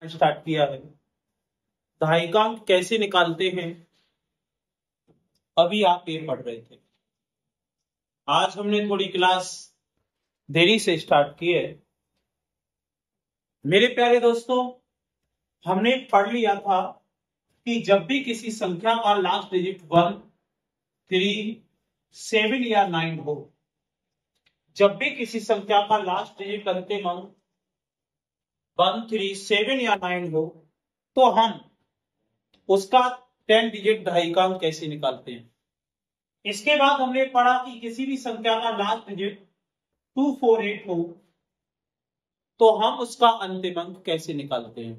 Start किया है। दहाइकांक कैसे निकालते हैं, अभी आप ये पढ़ रहे थे। आज हमने थोड़ी क्लास देरी से स्टार्ट की है। मेरे प्यारे दोस्तों, हमने पढ़ लिया था कि जब भी किसी संख्या का लास्ट डिजिट 1, 3, 7 या 9 हो, जब भी किसी संख्या का लास्ट डिजिट अंतिम अंक 1, 3, 7 या 9 हो, तो हम उसका 10 डिजिट दहाइकांक कैसे निकालते हैं। इसके बाद हमने पढ़ा कि किसी भी संख्या का लास्ट डिजिट 2, 4, 8 हो तो हम उसका अंतिम अंक कैसे निकालते हैं।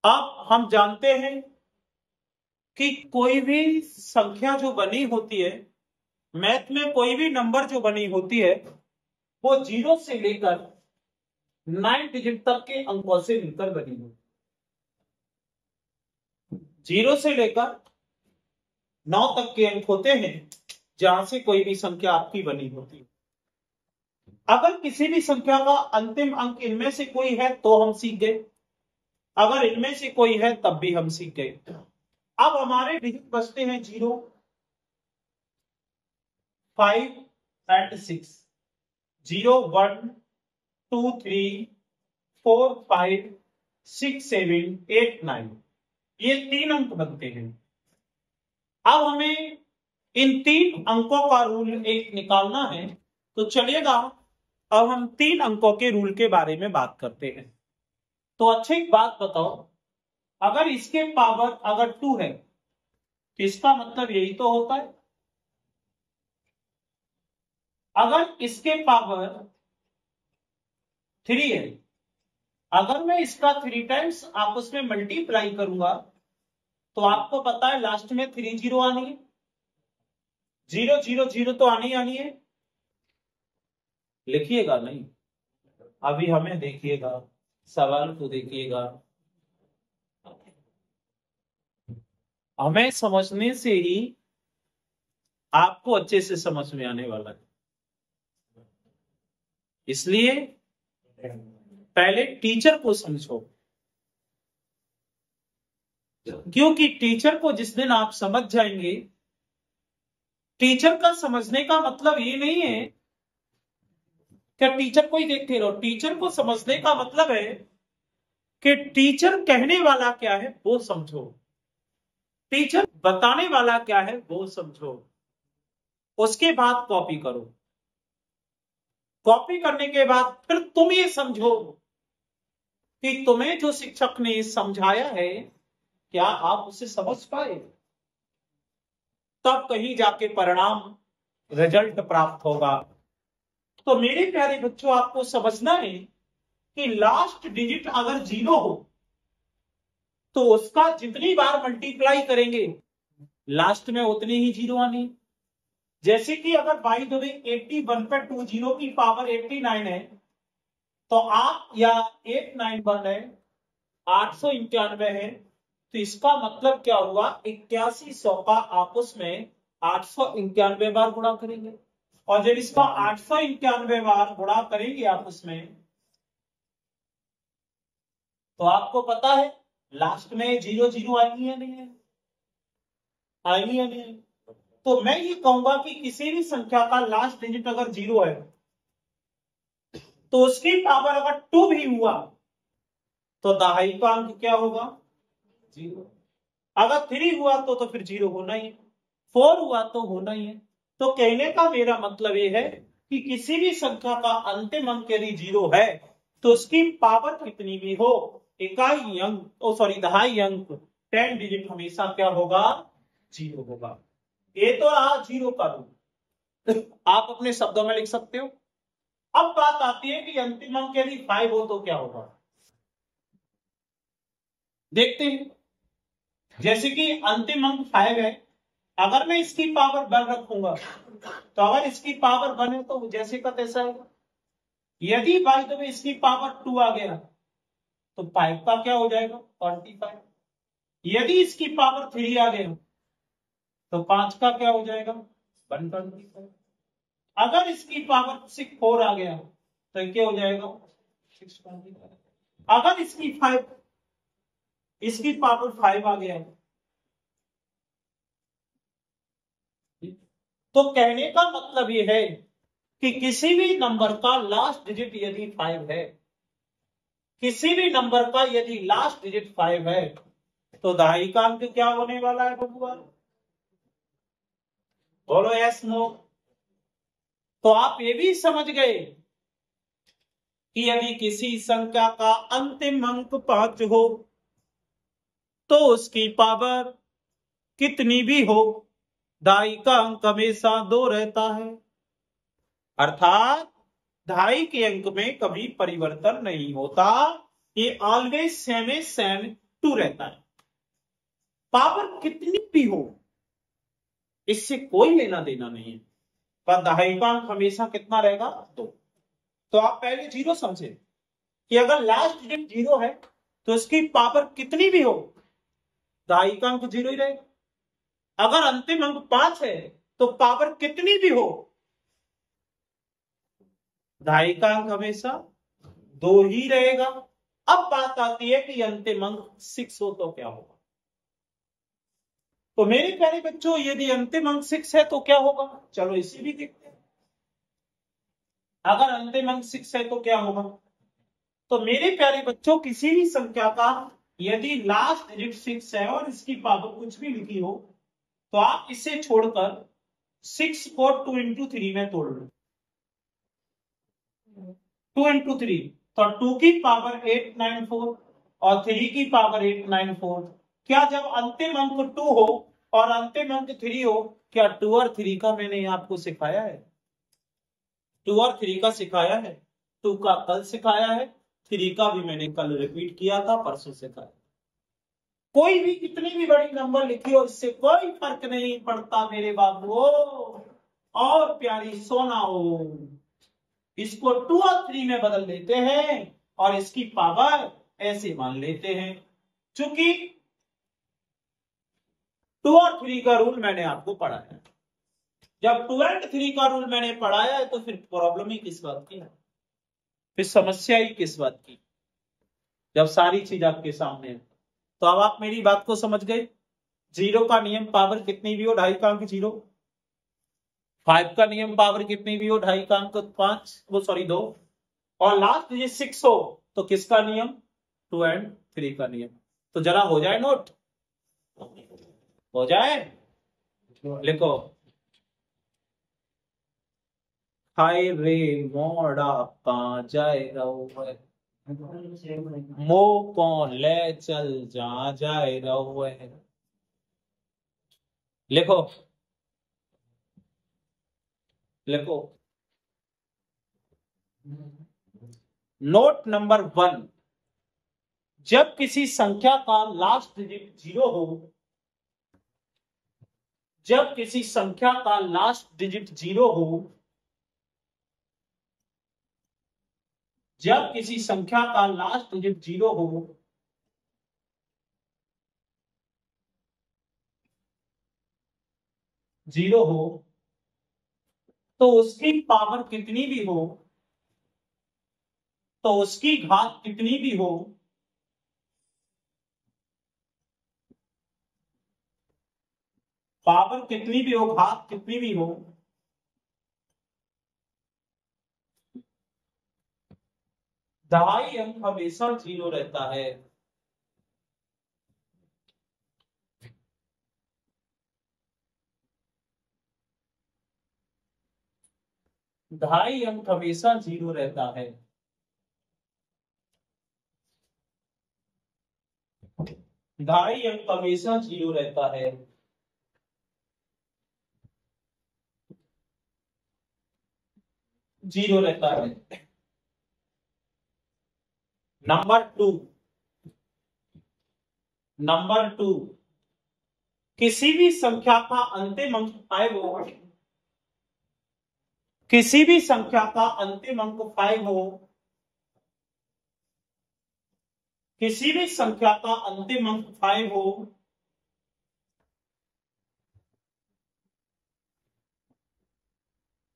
अब हम जानते हैं कि कोई भी संख्या जो बनी होती है, मैथ में कोई भी नंबर जो बनी होती है, वो 0 से लेकर 9 डिजिट तक के अंकों से मिलकर बनी होती है। 0 से लेकर 9 तक के अंक होते हैं जहां से कोई भी संख्या आपकी बनी होती है। अगर किसी भी संख्या का अंतिम अंक इनमें से कोई है तो हम सीख गए, अगर इनमें से कोई है तब भी हम सीख गए। अब हमारे डिजिट बचते हैं 0, 5 एंड 6। 0, 1, 2, 3, 4, 5, 6, 7, 8, 9, ये 3 अंक बनते हैं। अब हमें इन 3 अंकों का रूल एक निकालना है, तो चलिएगा अब हम 3 अंकों के रूल के बारे में बात करते हैं। तो अच्छा एक बात बताओ, अगर इसके पावर अगर 2 है तो इसका मतलब यही तो होता है। अगर इसके पावर 3 है, अगर मैं इसका 3 टाइम्स आपस में मल्टीप्लाई करूंगा तो आपको पता है लास्ट में 3 जीरो आनी है। 0 0 0 तो आनी है। लिखिएगा नहीं, अभी हमें देखिएगा, सवाल को देखिएगा। हमें समझने से ही आपको अच्छे से समझ में आने वाला है, इसलिए पहले टीचर को समझो, क्योंकि टीचर को जिस दिन आप समझ जाएंगे, टीचर का समझने का मतलब ये नहीं है कि टीचर को ही देखते रहो। टीचर को समझने का मतलब है कि टीचर कहने वाला क्या है वो समझो, टीचर बताने वाला क्या है वो समझो, उसके बाद कॉपी करो। कॉपी करने के बाद फिर तुम ये समझो कि तुम्हें जो शिक्षक ने समझाया है क्या आप उसे समझ पाए, तब कहीं जाके परिणाम रिजल्ट प्राप्त होगा। तो मेरे प्यारे बच्चों, आपको समझना है कि लास्ट डिजिट अगर 0 हो तो उसका जितनी बार मल्टीप्लाई करेंगे लास्ट में उतनी ही 0 आनी। जैसे कि अगर बाई द वे 81 पर 20 की पावर 89 है, तो आप या 891 है, 891 है, तो इसका मतलब क्या हुआ, 8100 का आपस में 891 बार गुणा करेंगे। और जब इसका 891 बार गुणा करेंगे आपस में, तो आपको पता है लास्ट में 0 0 आएंगी या नहीं है, आएंगी या नहीं। तो मैं ये कहूंगा कि किसी भी संख्या का लास्ट डिजिट अगर 0 है तो उसकी पावर अगर 2 भी हुआ तो दहाइकांक क्या होगा, 0। अगर 3 हुआ तो फिर 0 होना ही है, 4 हुआ तो होना ही है। तो कहने का मेरा मतलब ये है कि किसी भी संख्या का अंतिम अंक यदि 0 है तो उसकी पावर कितनी भी हो, इकाई अंक दहाई अंक 10 डिजिट हमेशा क्या होगा, 0 होगा। ये तो रहा 0 का रूल, आप अपने शब्दों में लिख सकते हो। अब बात आती है कि अंतिम अंक यदि 5 हो तो क्या होगा, देखते हैं। जैसे कि अंतिम अंक 5 है, अगर मैं इसकी पावर 1 रखूंगा तो अगर इसकी पावर 1 है तो जैसे का तैसा है। यदि बाई द वे इसकी पावर 2 आ गया तो 5 का क्या हो जाएगा, 25। यदि इसकी पावर 3 आ गया तो 5 का क्या हो जाएगा, 125। अगर इसकी पावर 4 आ गया तो क्या हो जाएगा, 625। अगर इसकी पावर 5 आ गया तो कहने का मतलब ये है कि किसी भी नंबर का लास्ट डिजिट यदि 5 है, किसी भी नंबर का यदि लास्ट डिजिट 5 है, तो दहाई का अंक क्या होने वाला है बबुआ? बोलो यस नो। तो आप ये भी समझ गए कि यदि किसी संख्या का अंतिम अंक 5 हो तो उसकी पावर कितनी भी हो, दहाई का अंक हमेशा 2 रहता है। अर्थात दहाई के अंक में कभी परिवर्तन नहीं होता, ये ऑलवेज सेम 2 रहता है। पावर कितनी भी हो इससे कोई लेना देना नहीं है, पर दहाई का अंक हमेशा कितना रहेगा? 2। तो आप पहले 0 समझे कि अगर लास्ट डिजिट 0 है तो इसकी पावर कितनी भी हो दहाई का अंक 0 ही रहेगा। अगर अंतिम अंक 5 है तो पावर कितनी भी हो दहाई का अंक हमेशा 2 ही रहेगा। अब बात आती है कि अंतिम अंक 6 हो तो क्या होगा? तो मेरे प्यारे बच्चों, यदि अंतिम अंक 6 है तो क्या होगा? चलो इसी भी देखते हैं। अगर अंतिम अंक 6 है तो क्या होगा? तो मेरे प्यारे बच्चों, किसी भी संख्या का यदि लास्ट डिजिट 6 है और इसकी पावर कुछ भी लिखी हो तो आप इसे छोड़कर 6 को 2 इंटू 3 में तोड़ लो। 2 इंटू 3 तो 2 की पावर 894 और 3 की पावर 894। क्या जब अंतिम अंक 2 हो और अंतिम अंक 3 हो, क्या 2 और 3 का मैंने आपको सिखाया है? 2 और 3 का सिखाया है? 2 का कल सिखाया है, 3 का भी मैंने कल रिपीट किया था, परसों सिखाया। कोई भी कितनी भी बड़ी नंबर लिखी हो इससे कोई फर्क नहीं पड़ता मेरे बाबू। और प्यारी सोना हो, इसको 2 और 3 में बदल लेते हैं और इसकी पावर ऐसे मान लेते हैं। चूंकि 2 और 3 का रूल मैंने आपको पढ़ाया है, जब 2 एंड 3 का रूल मैंने पढ़ाया है तो फिर प्रॉब्लम ही किस बात की है, फिर समस्या ही किस बात की, जब सारी चीज आपके सामने है। तो अब आप मेरी बात को समझ गए। 0 का नियम, पावर कितनी भी हो ढाई का अंक 0। 5 का नियम, पावर कितनी भी हो ढाई का अंक 5, वो सॉरी 2। और लास्ट डिजिट 6 हो तो किसका नियम? 2 एंड 3 का नियम। तो जरा हो जाए नोट, हो जाए, लिखो। हाय रे मोड़ा पा जाए रहुए, मो कौन ले चल जा जाए रहुए। लिखो, लिखो। नोट नंबर 1, जब किसी संख्या का लास्ट डिजिट 0 हो, जब किसी संख्या का लास्ट डिजिट 0 हो, जब किसी संख्या का लास्ट डिजिट 0 हो, जीरो हो, तो उसकी पावर कितनी भी हो, तो उसकी घात कितनी भी हो, पावर कितनी भी हो, घात कितनी भी हो, दहाई अंक हमेशा 0 रहता है। दहाई अंक हमेशा 0 रहता है। दहाई अंक हमेशा 0 रहता है। जीरो रहता है। नंबर 2, नंबर 2, किसी भी संख्या का अंतिम अंक 5 हो, किसी भी संख्या का अंतिम अंक 5 हो, किसी भी संख्या का अंतिम अंक 5 हो,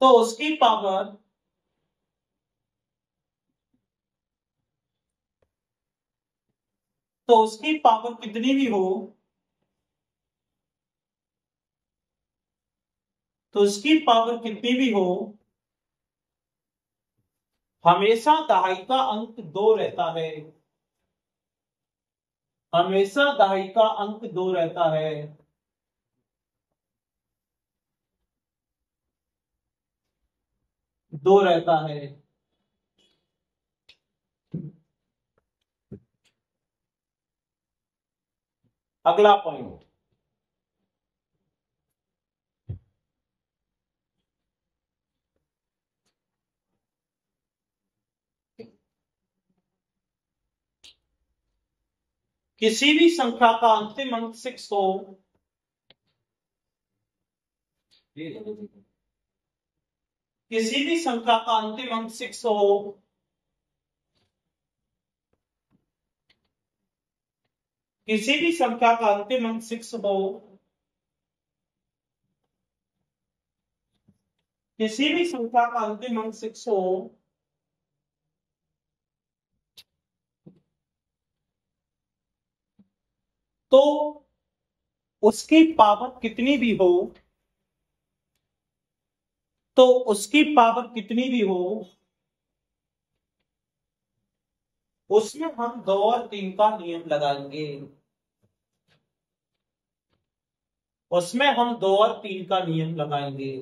तो उसकी पावर तो उसकी पावर कितनी भी हो, तो उसकी पावर कितनी भी हो, हमेशा दहाई का अंक 2 रहता है, हमेशा दहाई का अंक 2 रहता है। दो रहता है। अगला पॉइंट, किसी भी संख्या का अंतिम अंक 6 हो, किसी भी संख्या का अंतिम अंक 6 हो, किसी भी संख्या का अंतिम अंक 6 हो, किसी भी संख्या का अंतिम अंक 6 हो, तो उसकी पावर कितनी भी हो, तो उसकी पावर कितनी भी हो, उसमें हम 2 और 3 का नियम लगाएंगे, उसमें हम 2 और 3 का नियम लगाएंगे।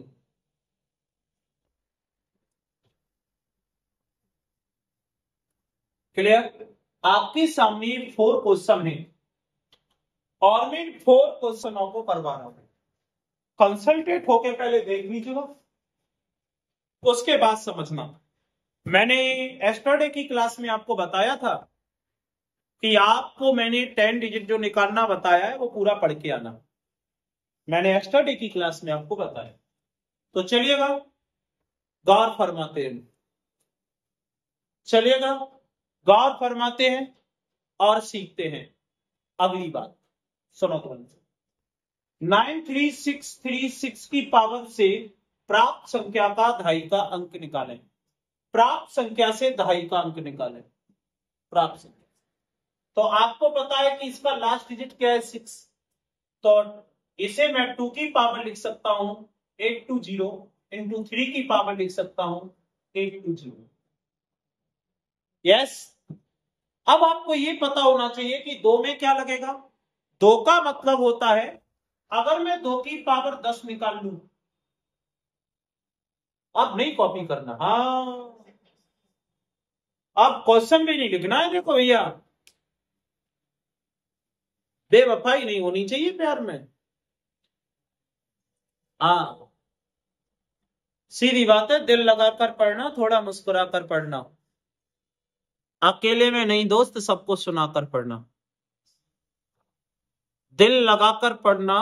क्लियर? आपके सामने 4 क्वेश्चन है और मैं 4 क्वेश्चनों को करवा रहा हूं, कंसल्टेट होके पहले देख लीजिएगा, उसके बाद समझना। मैंने एस्टरडे की क्लास में आपको बताया था कि आपको मैंने 10 डिजिट जो निकालना बताया है वो पूरा पढ़ के आना, मैंने एस्टरडे की क्लास में आपको बताया। तो चलिएगा, गौर फरमाते हैं, चलिएगा गौर फरमाते हैं और सीखते हैं। अगली बात सुनो तो, 93636 की पावर से प्राप्त संख्या का दहाई का अंक निकालें, प्राप्त संख्या से दहाई का अंक निकालें, प्राप्त संख्या। तो आपको पता है कि इसका लास्ट डिजिट क्या है, 6, तो इसे मैं 2 की पावर लिख सकता हूं 820 इंटू 3 की पावर लिख सकता हूं 820। यस, अब आपको ये पता होना चाहिए कि 2 में क्या लगेगा, 2 का मतलब होता है अगर मैं 2 की पावर 10 निकाल लूं, अब नहीं कॉपी करना, हाँ अब क्वेश्चन भी नहीं लिखना है, देखो भैया बेवफाई नहीं होनी चाहिए प्यार में, हाँ सीधी बात है, दिल लगाकर पढ़ना, थोड़ा मुस्कुरा कर पढ़ना, अकेले में नहीं दोस्त, सबको सुनाकर पढ़ना, दिल लगाकर पढ़ना,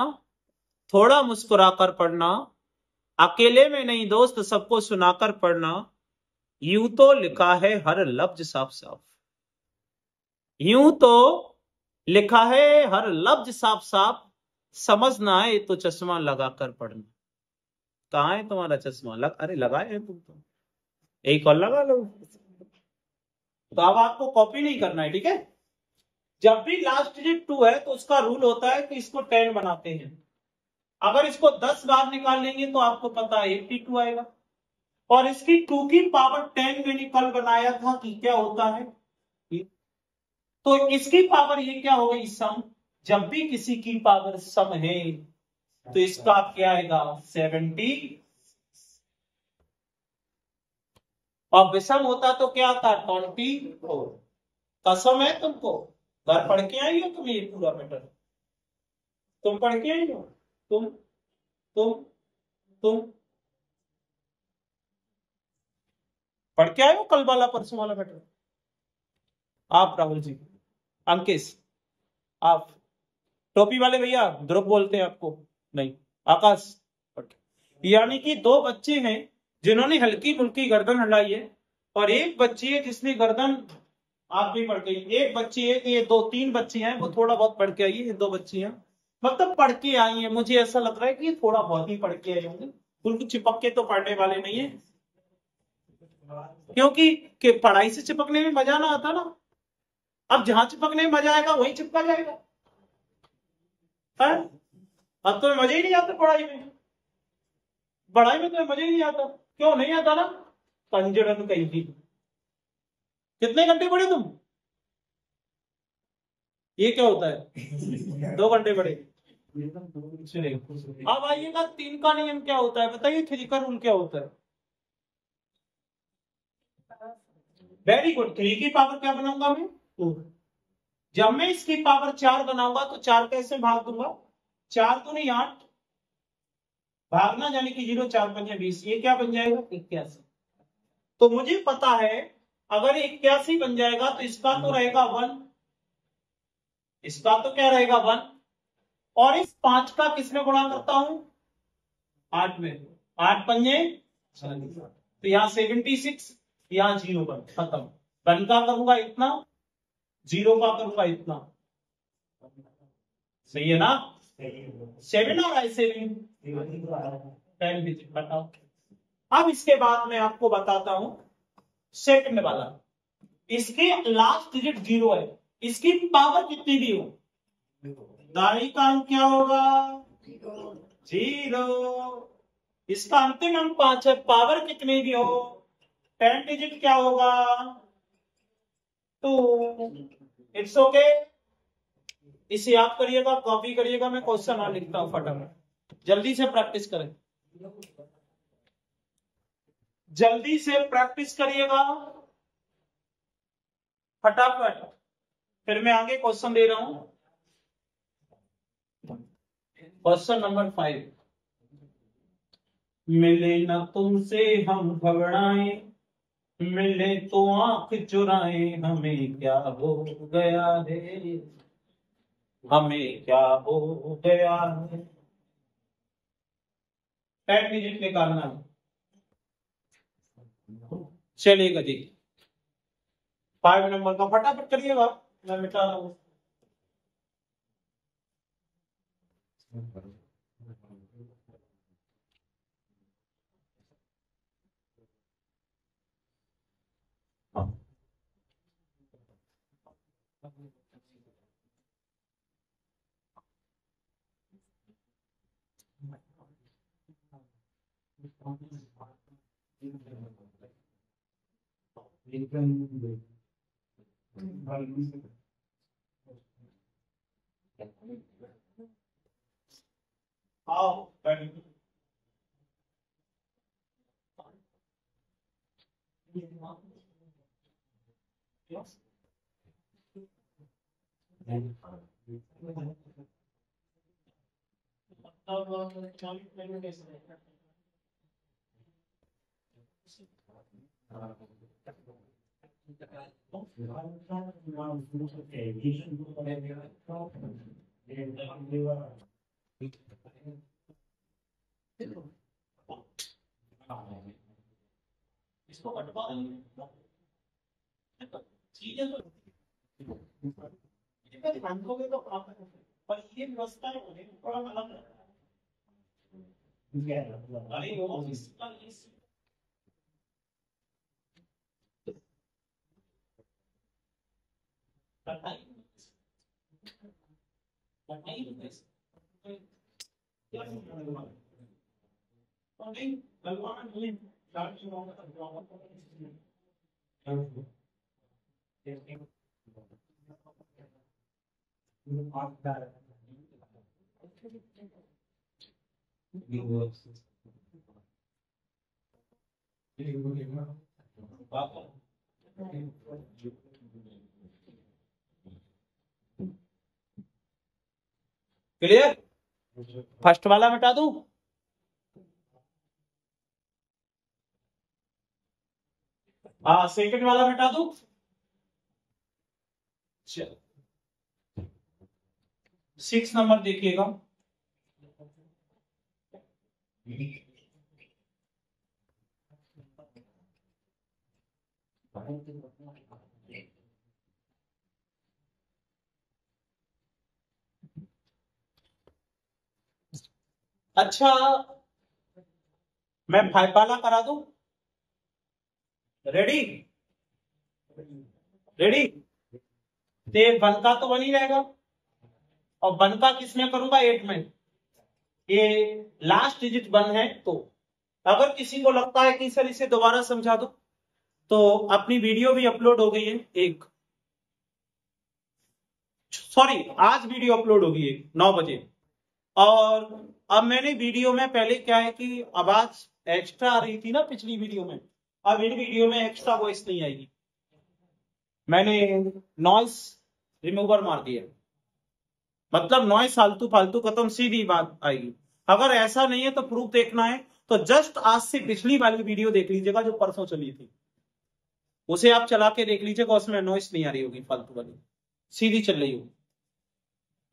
थोड़ा मुस्कुराकर पढ़ना, अकेले में नहीं दोस्त, सबको सुनाकर पढ़ना, यूं तो लिखा है हर लफ्ज साफ साफ, यूं तो लिखा है हर लफ्ज साफ साफ, समझ ना आए तो चश्मा लगाकर पढ़ना। कहाँ है तुम्हारा चश्मा? अरे लगाए हैं तुम तो, एक और लगा लो। तो अब आपको कॉपी नहीं करना है, ठीक है? जब भी लास्ट डिजिट 2 है तो उसका रूल होता है कि इसको 10 बनाते हैं, अगर इसको 10 बार निकाल लेंगे तो आपको पता है 82 आएगा, और इसकी 2 की पावर 10 मैंने कल बनाया था कि क्या होता है, तो इसकी पावर ये क्या हो गई, सम। जब भी किसी की पावर सम है तो इसका क्या आएगा, 70, और विषम होता तो क्या आता, 24। कसम है तुमको, घर पढ़ के आई हो तुम ये पूरा मैटर, तुम पढ़ के आई हो, तुम तुम पढ़ के आए हो कल वाला परसों वाला मैटर? आप राहुल जी, अंकित, आप टोपी वाले भैया, ध्रुव बोलते हैं आपको, नहीं आकाश, यानी कि 2 बच्चे हैं जिन्होंने हल्की मुल्की गर्दन हिलाई है, और एक बच्ची है जिसने गर्दन, आप भी पढ़ के, एक बच्ची है, ये 2-3 बच्ची हैं वो थोड़ा बहुत पढ़ के आई है, ये 2 बच्ची हैं मतलब पढ़ के आई है, मुझे ऐसा लग रहा है कि थोड़ा बहुत ही पढ़ के आई होंगे, उनको चिपक के तो पढ़ने वाले नहीं है, क्योंकि पढ़ाई से चिपकने में मजा ना आता ना, अब जहां चिपकने में मजा आएगा वहीं चिपका जाएगा। है? अब तो मजे ही नहीं आते पढ़ाई में, पढ़ाई में तो मजा ही नहीं आता। क्यों नहीं आता ना? कंजड़न कहीं की। कितने घंटे पढ़े तुम? ये क्या होता है? 2 घंटे पढ़े। अब आइएगा 3 का नियम क्या होता है बताइए, 3 का रूल क्या होता है? Very good. 3 की पावर क्या बनाऊंगा मैं? 2। जब मैं इसकी पावर 4 बनाऊंगा तो 4 कैसे भाग दूंगा? 4 तो नहीं 8 भागना, यानी कि 0 4 5 20, ये क्या बन जाएगा? 81। तो मुझे पता है अगर 81 बन जाएगा तो इसका तो रहेगा 1, इसका तो क्या रहेगा 1, और इस 5 का किसमें गुणा करता हूं? 8 में। 8 पंजे, तो यहाँ 76, यहाँ 0 पर खत्म। 1 का करूंगा इतना, 0 का करूंगा इतना। सही है ना? 7 आ रहा है, 7 10 डिजिट बताओ। अब इसके बाद मैं आपको बताता हूं सेकंड वाला। इसके लास्ट डिजिट 0 है, इसकी पावर कितनी भी हो, दाई का अंक क्या होगा? 0। इसका अंतिम अंक 5 है, पावर कितनी भी हो 10 डिजिट क्या होगा? 2। It's okay. इसे याद करिएगा, कॉपी करिएगा, मैं क्वेश्चन आ लिखता हूं फटाफट। जल्दी से प्रैक्टिस करें, जल्दी से प्रैक्टिस करिएगा फटाफट। फिर मैं आगे क्वेश्चन दे रहा हूं। Question number 5। मिले न तुमसे हम घबराए, मिले तो आंख चुराए, हमें क्या हो गया है, हमें क्या हो गया है। 10 डिजिट निकालना है। चलिएगा जी, 5 नंबर का फटाफट करिएगा, मैं मिटा रहा हूं। आओ इसको कटवा चीजें तो ध्यान दोगे तो पर ये व्यवस्था है थोड़ा अलग है। अरे वो इसका क्लियर? फर्स्ट वाला मिटा दूं? हाँ, सेकंड वाला मिटा दूं? चलो 6 नंबर देखिएगा। अच्छा, मैं 5 वाला करा दूं? रेडी? रेडी? तो 1 का तो 1 ही रहेगा, और 1 का किसमें करूंगा? 8 में। ये लास्ट डिजिट 1 है। तो अगर किसी को लगता है कि सर इसे दोबारा समझा दो, तो अपनी वीडियो भी अपलोड हो गई है एक, सॉरी आज वीडियो अपलोड होगी 9 बजे। और अब मैंने वीडियो में पहले क्या है कि आवाज एक्स्ट्रा आ रही थी ना पिछली वीडियो में, अब इन वीडियो में एक्स्ट्रा वॉइस नहीं आएगी, मैंने नॉइस रिमूवर मार दिया, मतलब नॉइस फालतू फालतू खत्म, सीधी बात आएगी। अगर ऐसा नहीं है तो प्रूफ देखना है तो जस्ट आज से पिछली वाली वीडियो देख लीजिएगा जो परसों चली थी, उसे आप चला के देख लीजिएगा, उसमें नॉइस नहीं आ रही होगी फालतू वाली, सीधी चल रही होगी।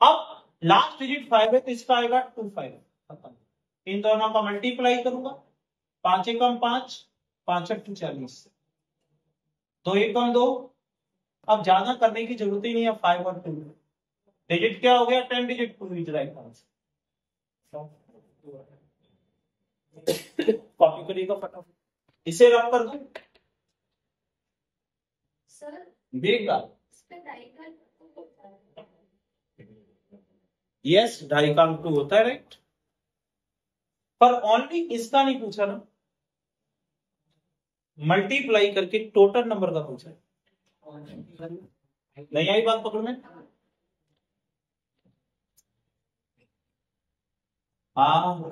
अब लास्ट डिजिट 5 है तो इसका आएगा 25। इन दोनों का मल्टीप्लाई करूंगा, 5 एकम 5, 5 अट्ठ 40, 2 एकम 2। अब ज्यादा करने की जरूरत ही नहीं है, 5 और 2 डिजिट क्या हो गया? 10 digit 2 is right answer. Copy करिएगा फटाफट, इसे रब कर दो सर। बेगा यस 2.5 का 2 होता है राइट, पर ओनली इसका नहीं पूछा ना, मल्टीप्लाई करके टोटल नंबर का पूछा है। नहीं आई बात पकड़ में? हाँ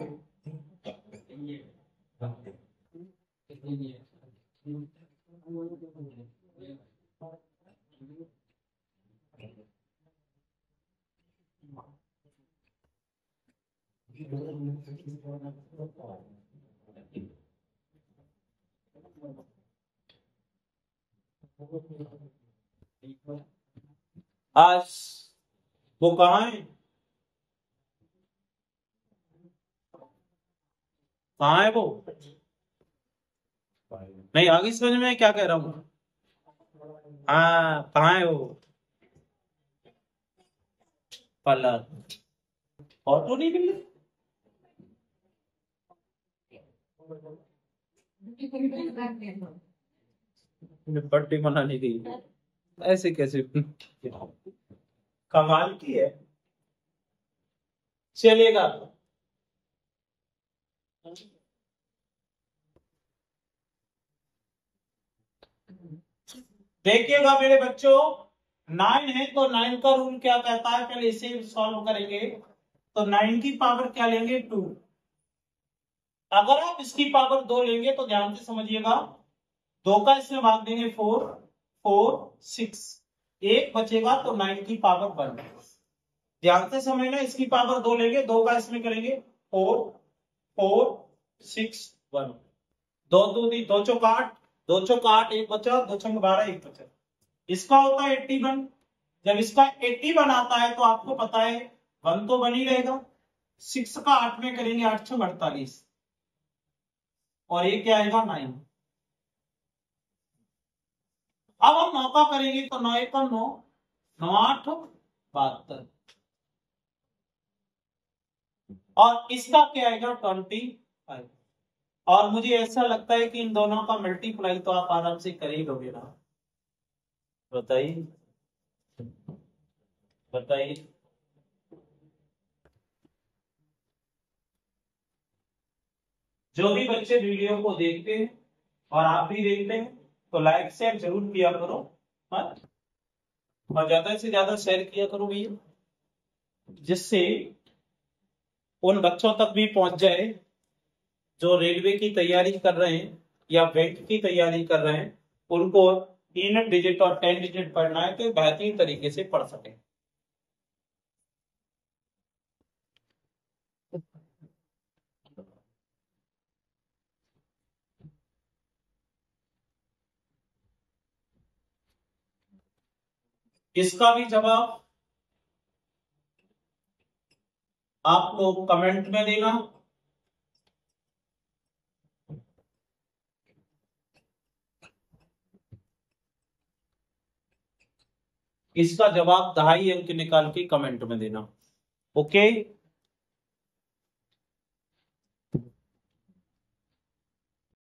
आज वो कहाँ है? कहाँ है वो? नहीं आगे समझ में क्या कह रहा हूँ? हाँ कहाँ है वो? पलर ऑटो नहीं मिल बर्थडे मनाने गई, ऐसे कैसे? कमाल की है, चलेगा। देखिएगा मेरे बच्चों, 9 है तो 9 का रूल क्या कहता है, पहले इसे सॉल्व करेंगे। तो 9 की पावर क्या लेंगे? 2। अगर आप इसकी पावर 2 लेंगे तो ध्यान से समझिएगा, 2 का इसमें भाग देंगे 4, 4 6, 1 बचेगा तो 9 की पावर 1। ध्यान से समझना, इसकी पावर 2 लेंगे, 2 का इसमें करेंगे 4, 4 6 1, 2 2 2 चौक 8, 2 चौक 8, 1 बचा, 2 चौक 12, 1 बचा। इसका होता है 81। जब इसका 81 आता है तो आपको पता है 1 तो 1 ही रहेगा, 6 का 8 में करेंगे 8 6 48, और ये क्या आएगा 9। अब हम 9 का करेंगे तो 9 1 9, 9 8 72, और इसका क्या आएगा 25। और मुझे ऐसा लगता है कि इन दोनों का मल्टीप्लाई तो आप आराम से कर ही लोगे ना, बताइए बताइए। जो भी बच्चे वीडियो को देखते हैं और आप भी देखते हैं तो लाइक शेयर जरूर किया करो, और ज्यादा से ज्यादा शेयर किया करो भैया, जिससे उन बच्चों तक भी पहुंच जाए जो रेलवे की तैयारी कर रहे हैं या बैंक की तैयारी कर रहे हैं, उनको 3 डिजिट और 10 डिजिट पढ़ना है तो बेहतरीन तरीके से पढ़ सके। इसका भी जवाब आप लोग कमेंट में देना। इसका जवाब 2.5 अंक निकाल के कमेंट में देना। ओके।